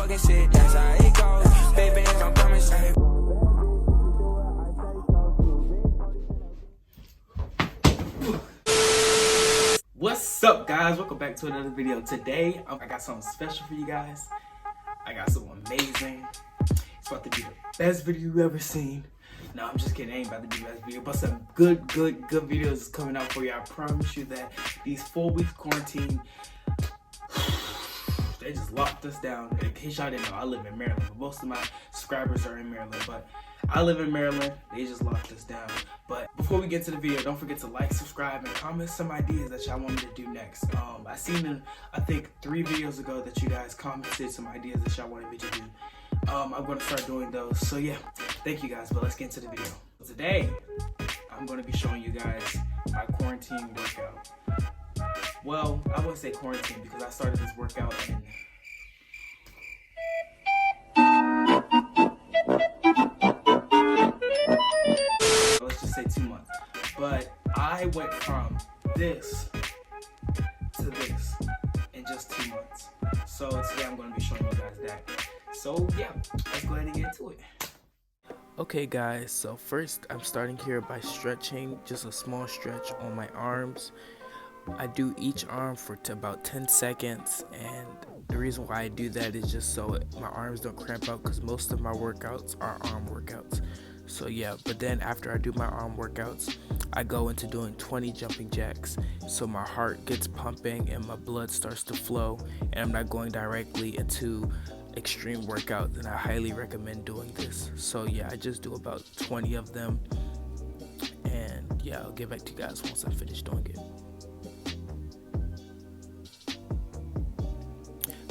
talking shit, that's how it goes. Big bands, I'm coming straight. What's up, guys? Welcome back to another video. Today I got something special for you guys. I got something amazing. It's about to be the best video you've ever seen. No, I'm just kidding. It ain't about to be the best video, but some good videos is coming out for you. I promise you that these 4 weeks quarantine, they just locked us down. In case y'all didn't know, I live in Maryland. Most of my subscribers are in Maryland, but I live in Maryland. They just locked us down. But before we get to the video, don't forget to like, subscribe, and comment some ideas that y'all want me to do next. I seen, I think 3 videos ago that you guys commented some ideas that y'all wanted me to do. I'm going to start doing those. So yeah, thank you guys, but let's get into the video. Today, I'm going to be showing you guys my quarantine workout. Well, I wouldn't say quarantine because I started this workout in let's just say 2 months. But I went from this to this in just 2 months. So today I'm going to be showing you guys that. So yeah, let's go ahead and get into it. Okay guys, so first I'm starting here by stretching, just a small stretch on my arms. I do each arm for about 10 seconds, and the reason why I do that is just so my arms don't cramp out, because most of my workouts are arm workouts. So yeah, but then after I do my arm workouts, I go into doing 20 jumping jacks, so my heart gets pumping and my blood starts to flow, and I'm not going directly into extreme workouts, and I highly recommend doing this. So yeah, I just do about 20 of them, and yeah, I'll get back to you guys once I finish doing it.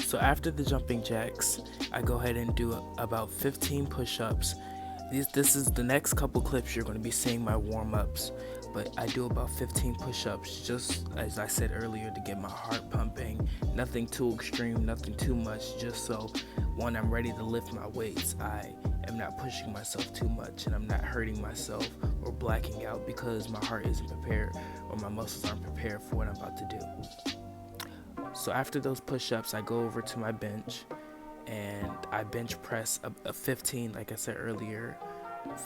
So after the jumping jacks, I go ahead and do about 15 push-ups. This is the next couple clips you're going to be seeing my warm-ups, but I do about 15 push-ups, just as I said earlier, to get my heart pumping. Nothing too extreme, nothing too much, just so when I'm ready to lift my weights, I am not pushing myself too much and I'm not hurting myself or blacking out because my heart isn't prepared or my muscles aren't prepared for what I'm about to do. So after those push-ups, I go over to my bench and I bench press a 15, like I said earlier.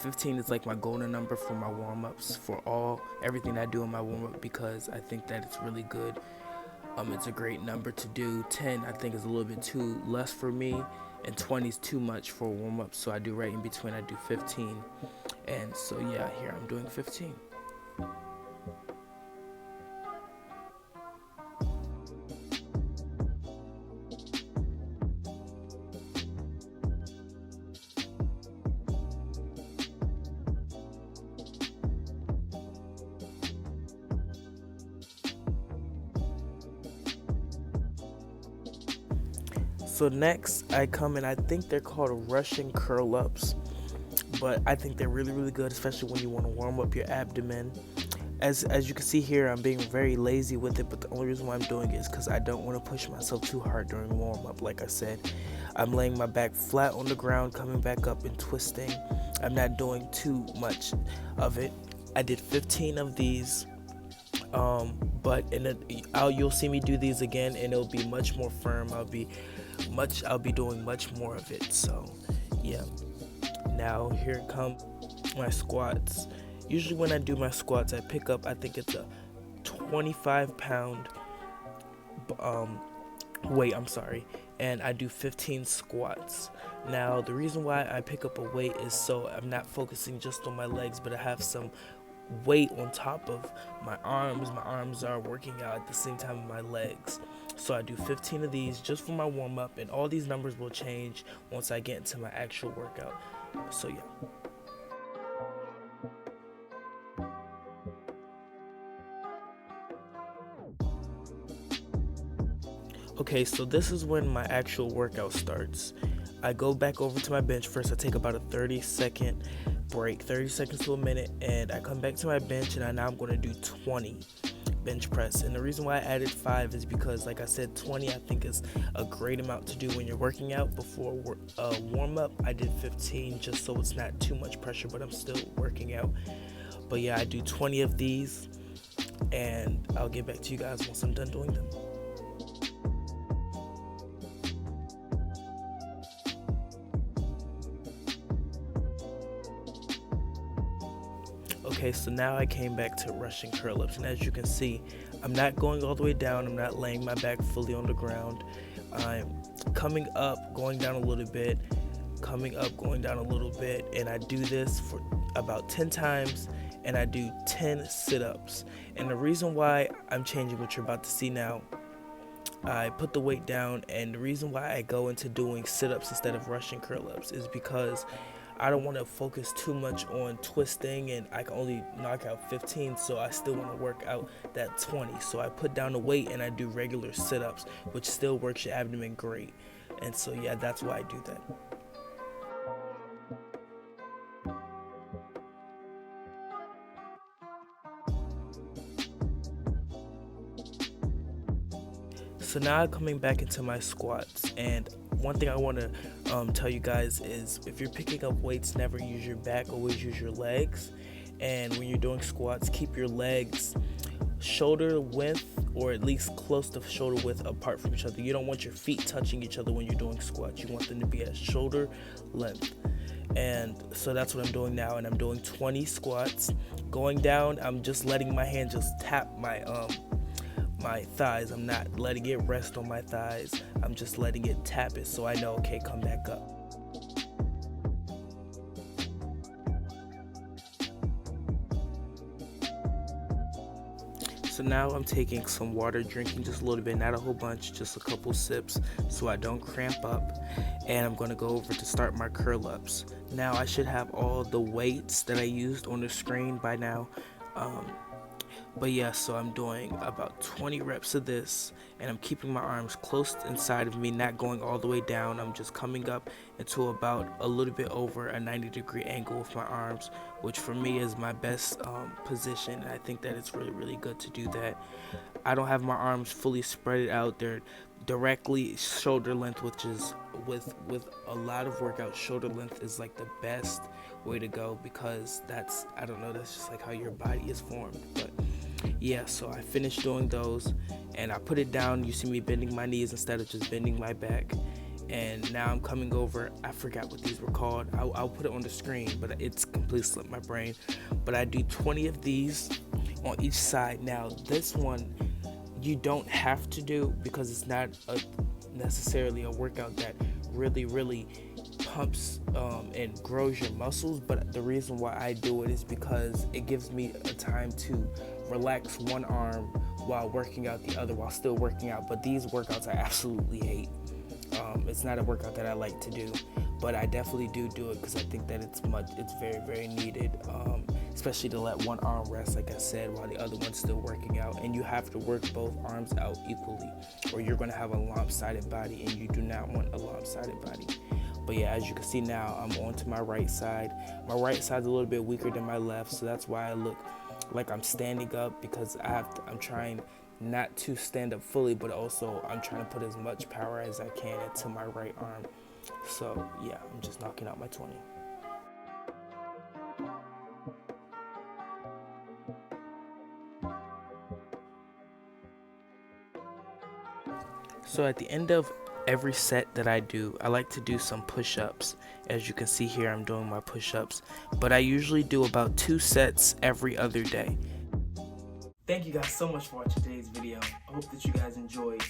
15 is like my golden number for my warm-ups, for everything I do in my warm-up, because I think that it's really good. It's a great number to do. 10 I think is a little bit too less for me, and 20 is too much for warm-up, so I do right in between. I do 15, and so yeah, here I'm doing 15. So next I come and I think they're called Russian curl ups, but I think they're really good, especially when you want to warm up your abdomen. As you can see here, I'm being very lazy with it, but the only reason why I'm doing it is because I don't want to push myself too hard during warm up. Like I said, I'm laying my back flat on the ground, coming back up and twisting. I'm not doing too much of it. I did 15 of these, but you'll see me do these again and it'll be much more firm. I'll be doing much more of it. So yeah, now here come my squats. Usually when I do my squats, I pick up, I think it's a 25-pound weight, and I do 15 squats. Now the reason why I pick up a weight is so I'm not focusing just on my legs, but I have some weight on top of my arms. My arms are working out at the same time with my legs. So I do 15 of these just for my warm-up, and all these numbers will change once I get into my actual workout. So yeah. Okay, so this is when my actual workout starts. I go back over to my bench first. I take about a 30-second break, 30 seconds to a minute, and I come back to my bench, and now I'm going to do 20 bench press. And the reason why I added 5 is because, like I said, 20 I think is a great amount to do when you're working out. Before warm up, I did 15 just so it's not too much pressure, but I'm still working out. But yeah, I do 20 of these, and I'll get back to you guys once I'm done doing them. Okay, so now I came back to Russian curl-ups, and as you can see, I'm not going all the way down. I'm not laying my back fully on the ground. I'm coming up, going down a little bit, coming up, going down a little bit, and I do this for about 10 times, and I do 10 sit-ups. And the reason why I'm changing, what you're about to see now, I put the weight down, and the reason why I go into doing sit-ups instead of Russian curl-ups is because I don't want to focus too much on twisting, and I can only knock out 15, so I still want to work out that 20. So I put down the weight and I do regular sit-ups, which still works your abdomen great. And so yeah, that's why I do that. So now I'm coming back into my squats, and one thing I want to tell you guys is, if you're picking up weights, never use your back, always use your legs. And when you're doing squats, keep your legs shoulder width, or at least close to shoulder width, apart from each other. You don't want your feet touching each other when you're doing squats. You want them to be at shoulder length. And so that's what I'm doing now, and I'm doing 20 squats. Going down, I'm just letting my hand just tap my thighs. I'm not letting it rest on my thighs. I'm just letting it tap it, so I know, okay, come back up. So now I'm taking some water, drinking just a little bit, not a whole bunch, just a couple sips so I don't cramp up. And I'm going to go over to start my curl ups. Now I should have all the weights that I used on the screen by now. But yeah, so I'm doing about 20 reps of this, and I'm keeping my arms close inside of me, not going all the way down. I'm just coming up into about a little bit over a 90-degree angle with my arms, which for me is my best position. And I think that it's really, really good to do that. I don't have my arms fully spread out. They're directly shoulder length, which is with a lot of workouts, shoulder length is like the best way to go, because that's, I don't know, that's just like how your body is formed. But yeah, so I finished doing those, and I put it down. You see me bending my knees instead of just bending my back. And now I'm coming over, I forgot what these were called. I'll put it on the screen, but it's completely slipped my brain. But I do 20 of these on each side. Now this one you don't have to do, because it's not necessarily a workout that really pumps and grows your muscles. But the reason why I do it is because it gives me a time to relax one arm while working out the other, while still working out. But these workouts I absolutely hate. It's not a workout that I like to do, but I definitely do it because I think that it's very needed, especially to let one arm rest, like I said, while the other one's still working out. And you have to work both arms out equally, or you're going to have a lopsided body, and you do not want a lopsided body. But yeah, as you can see now, I'm on to my right side. My right side's a little bit weaker than my left, so that's why I look like I'm standing up, because I'm trying not to stand up fully, but also I'm trying to put as much power as I can into my right arm. So yeah, I'm just knocking out my 20. So at the end of every set that I do, I like to do some push-ups. As you can see here, I'm doing my push-ups, but I usually do about 2 sets every other day. Thank you guys so much for watching today's video. I hope that you guys enjoyed.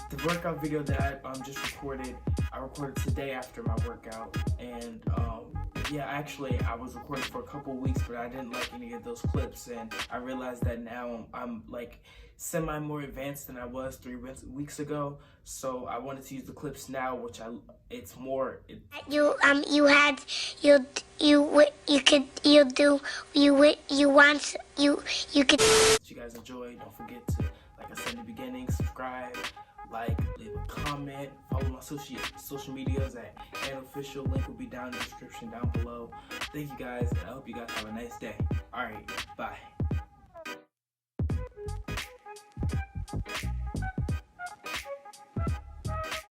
The workout video that I just recorded, I recorded today after my workout, and yeah, actually I was recording for a couple weeks, but I didn't like any of those clips, and I realized that now I'm like semi more advanced than I was 3 weeks ago. So I wanted to use the clips now, which you guys enjoy. Don't forget to, like I said in the beginning, subscribe, like, leave a comment, follow my social medias at @official. Link will be down in the description down below. Thank you guys, and I hope you guys have a nice day. Alright, bye.